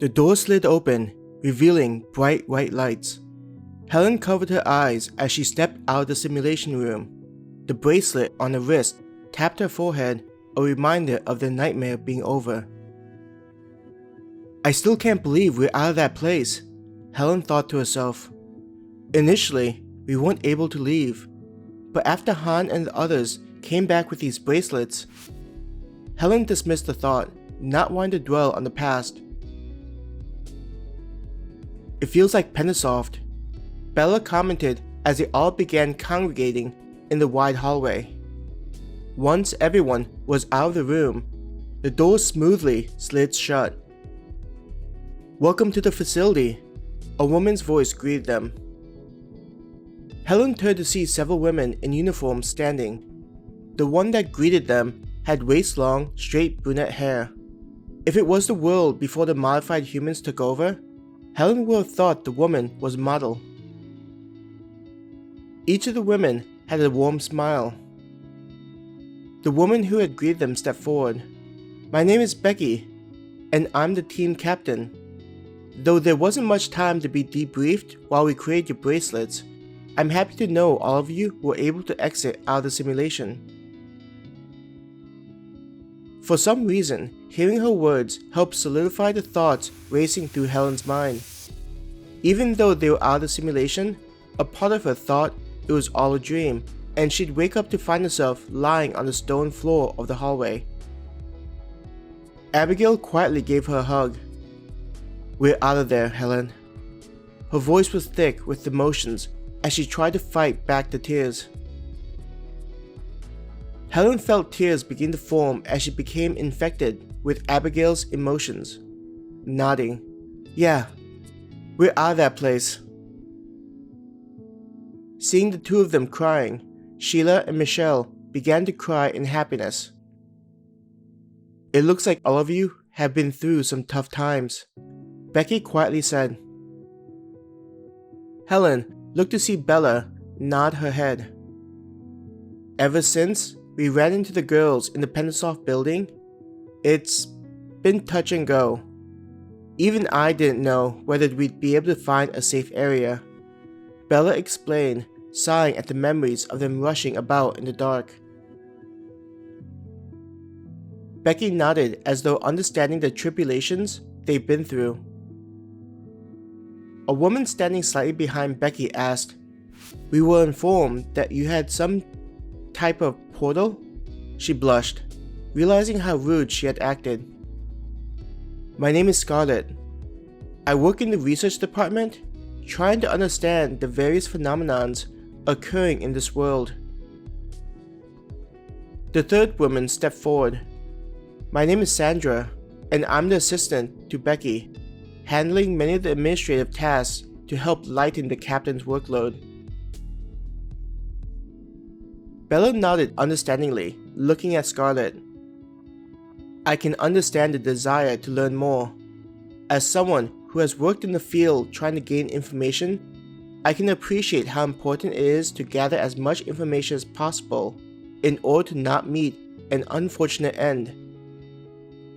The door slid open, revealing bright white lights. Helen covered her eyes as she stepped out of the simulation room. The bracelet on her wrist tapped her forehead, a reminder of the nightmare being over. I still can't believe we're out of that place, Helen thought to herself. Initially, we weren't able to leave, but after Han and the others came back with these bracelets, Helen dismissed the thought, not wanting to dwell on the past. It feels like Pennysoft, Bella commented as they all began congregating in the wide hallway. Once everyone was out of the room, the door smoothly slid shut. Welcome to the facility, a woman's voice greeted them. Helen turned to see several women in uniform standing. The one that greeted them had waist-long, straight brunette hair. If it was the world before the modified humans took over, Helen would have thought the woman was a model. Each of the women had a warm smile. The woman who had greeted them stepped forward. My name is Becky, and I'm the team captain. Though there wasn't much time to be debriefed while we created your bracelets, I'm happy to know all of you were able to exit out of the simulation. For some reason, hearing her words helped solidify the thoughts racing through Helen's mind. Even though they were out of the simulation, a part of her thought it was all a dream, and she'd wake up to find herself lying on the stone floor of the hallway. Abigail quietly gave her a hug. We're out of there, Helen. Her voice was thick with emotions as she tried to fight back the tears. Helen felt tears begin to form as she became infected with Abigail's emotions. Nodding. Yeah, we're out of that place. Seeing the two of them crying, Sheila and Michelle began to cry in happiness. It looks like all of you have been through some tough times, Becky quietly said. Helen looked to see Bella nod her head. Ever since we ran into the girls in the Pennysoft building, it's been touch and go. Even I didn't know whether we'd be able to find a safe area, Bella explained, sighing at the memories of them rushing about in the dark. Becky nodded as though understanding the tribulations they've been through. A woman standing slightly behind Becky asked, We were informed that you had some type of portal? She blushed, realizing how rude she had acted. My name is Scarlett. I work in the research department, trying to understand the various phenomenons occurring in this world. The third woman stepped forward. My name is Sandra, and I'm the assistant to Becky, handling many of the administrative tasks to help lighten the captain's workload. Bella nodded understandingly, looking at Scarlett. I can understand the desire to learn more. As someone who has worked in the field trying to gain information, I can appreciate how important it is to gather as much information as possible in order to not meet an unfortunate end.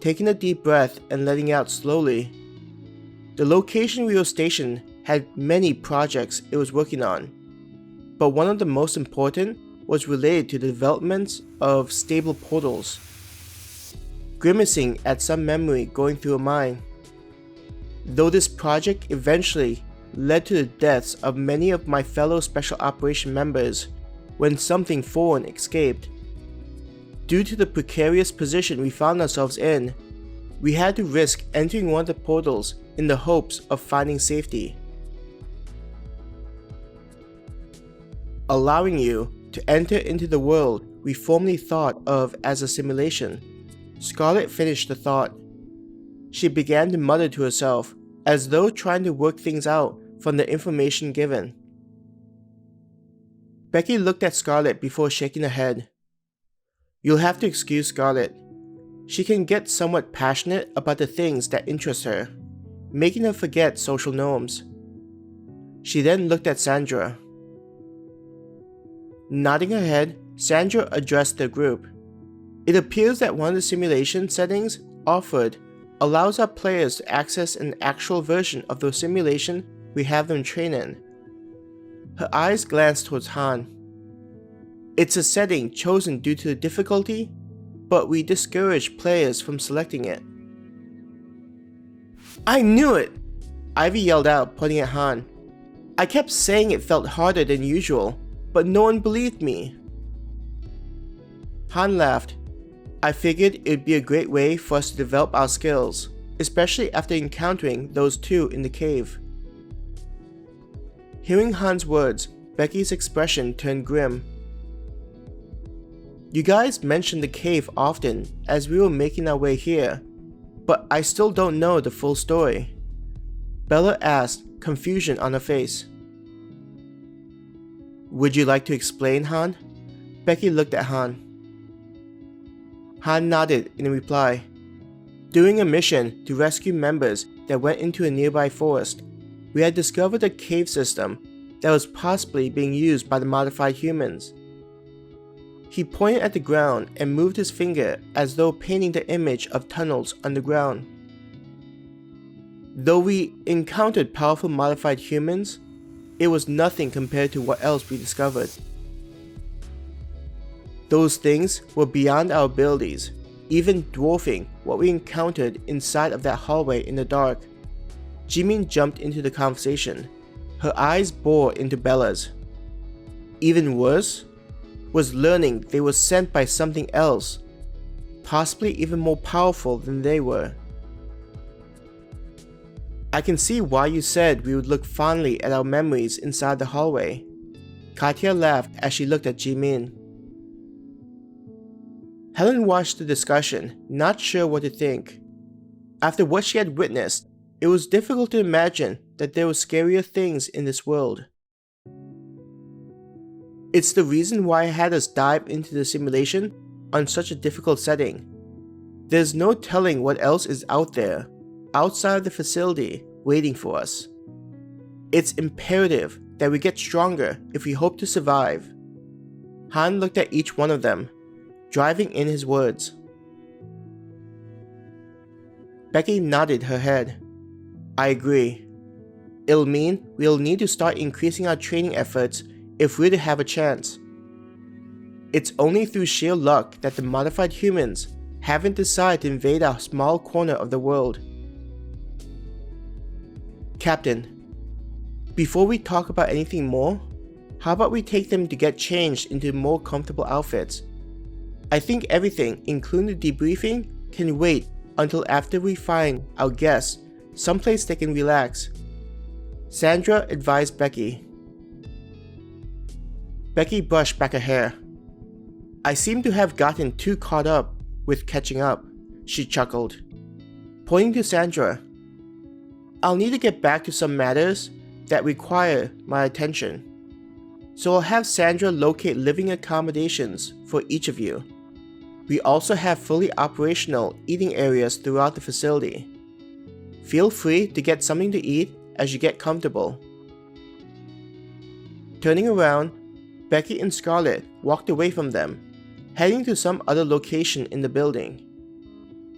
Taking a deep breath and letting out slowly, the location we were stationed had many projects it was working on, but one of the most important was related to the developments of stable portals. Grimacing at some memory going through her mind. Though this project eventually led to the deaths of many of my fellow Special Operation members when something foreign escaped. Due to the precarious position we found ourselves in, we had to risk entering one of the portals in the hopes of finding safety. Allowing you to enter into the world we formerly thought of as a simulation. Scarlett finished the thought. She began to mutter to herself, as though trying to work things out from the information given. Becky looked at Scarlett before shaking her head. You'll have to excuse Scarlett. She can get somewhat passionate about the things that interest her, making her forget social norms. She then looked at Sandra. Nodding her head, Sandra addressed the group. It appears that one of the simulation settings offered allows our players to access an actual version of the simulation we have them train in. Her eyes glanced towards Han. It's a setting chosen due to the difficulty, but we discourage players from selecting it. I knew it! Ivy yelled out, pointing at Han. I kept saying it felt harder than usual, but no one believed me. Han laughed. I figured it would be a great way for us to develop our skills, especially after encountering those two in the cave. Hearing Han's words, Becky's expression turned grim. You guys mentioned the cave often as we were making our way here, but I still don't know the full story. Bella asked, confusion on her face. Would you like to explain, Han? Becky looked at Han. Han nodded in reply. During a mission to rescue members that went into a nearby forest, we had discovered a cave system that was possibly being used by the modified humans. He pointed at the ground and moved his finger as though painting the image of tunnels underground. Though we encountered powerful modified humans, it was nothing compared to what else we discovered. Those things were beyond our abilities, even dwarfing what we encountered inside of that hallway in the dark. Jimin jumped into the conversation. Her eyes bored into Bella's. Even worse was learning they were sent by something else, possibly even more powerful than they were. I can see why you said we would look fondly at our memories inside the hallway. Katya laughed as she looked at Jimin. Helen watched the discussion, not sure what to think. After what she had witnessed, it was difficult to imagine that there were scarier things in this world. It's the reason why I had us dive into the simulation on such a difficult setting. There's no telling what else is out there, outside of the facility, waiting for us. It's imperative that we get stronger if we hope to survive. Han looked at each one of them, driving in his words. Becky nodded her head. I agree. It'll mean we'll need to start increasing our training efforts if we're to have a chance. It's only through sheer luck that the modified humans haven't decided to invade our small corner of the world. Captain, before we talk about anything more, how about we take them to get changed into more comfortable outfits? I think everything, including the debriefing, can wait until after we find our guests someplace they can relax. Sandra advised Becky. Becky brushed back her hair. I seem to have gotten too caught up with catching up, she chuckled. Pointing to Sandra, I'll need to get back to some matters that require my attention. So I'll have Sandra locate living accommodations for each of you. We also have fully operational eating areas throughout the facility. Feel free to get something to eat as you get comfortable. Turning around, Becky and Scarlett walked away from them, heading to some other location in the building.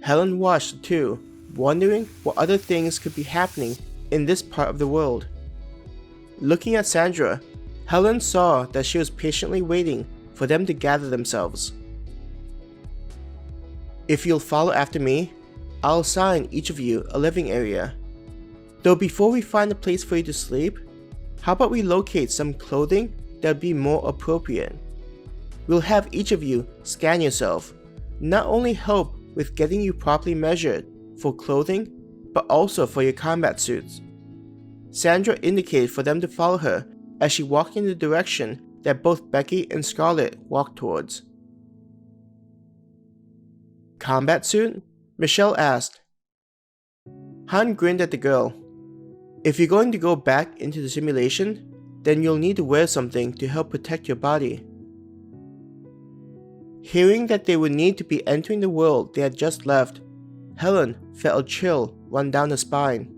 Helen watched the two, wondering what other things could be happening in this part of the world. Looking at Sandra, Helen saw that she was patiently waiting for them to gather themselves. If you'll follow after me, I'll assign each of you a living area. Though before we find a place for you to sleep, how about we locate some clothing that would be more appropriate? We'll have each of you scan yourself, not only help with getting you properly measured for clothing, but also for your combat suits. Sandra indicated for them to follow her as she walked in the direction that both Becky and Scarlett walked towards. Combat suit? Michelle asked. Han grinned at the girl. If you're going to go back into the simulation, then you'll need to wear something to help protect your body. Hearing that they would need to be entering the world they had just left, Helen felt a chill run down her spine.